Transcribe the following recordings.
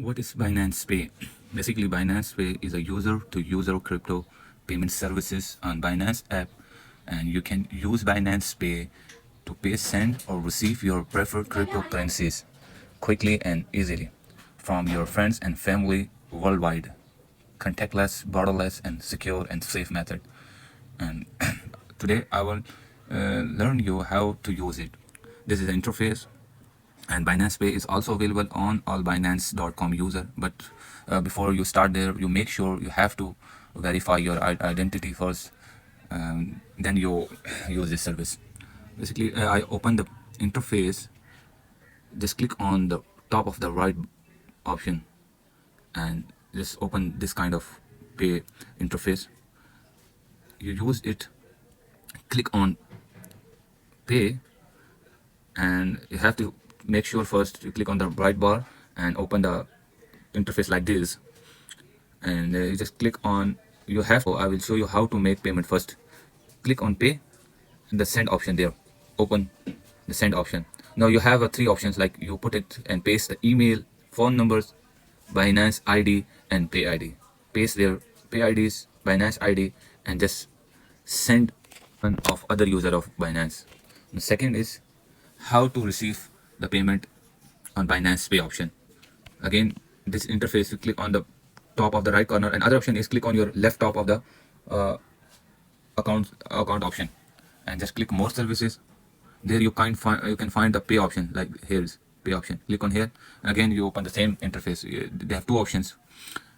What is Binance Pay? Basically, Binance Pay is a user-to-user crypto payment services on Binance app, and you can use Binance Pay to pay, send, or receive your preferred cryptocurrencies quickly and easily from your friends and family worldwide. Contactless, borderless, and secure and safe method. And today I will learn you how to use it. This is the interface, and Binance Pay is also available on all Binance.com user. But before you start there, you make sure you have to verify your identity first. Then you use this service. Basically, I open the interface. Just click on the top of the right option and just open this kind of pay interface. You use it, click on pay, and you have to make sure first you click on the right bar and open the interface like this, and you just click on, I will show you how to make payment first. Click on pay and the send option there, open the send option. Now you have three options, like you put it and paste the email, phone numbers, Binance ID, and pay ID. Paste their pay IDs, Binance ID, and just send one of other user of Binance. The second is how to receive the payment on Binance Pay option. Again, this interface, you click on the top of the right corner, and other option is click on your left top of the account option, and just click more services. There you can find the pay option, like here's pay option. Click on here. Again, you open the same interface. They have two options,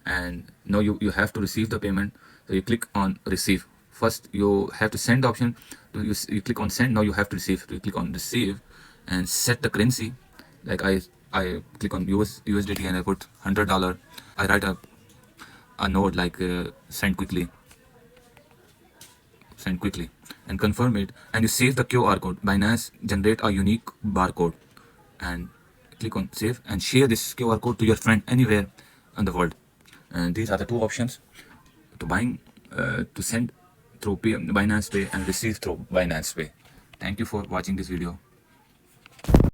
and now you have to receive the payment. So you click on receive. First you have to send the option. You click on send. Now you have to receive. You click on receive and set the currency. Like I click on USDT and I put $100. I write a note like send quickly, and confirm it, and you save the QR code. Binance generate a unique barcode, and click on save and share this QR code to your friend anywhere in the world. And these are the two options to to send through Binance Pay and receive through Binance Pay. Thank you for watching this video.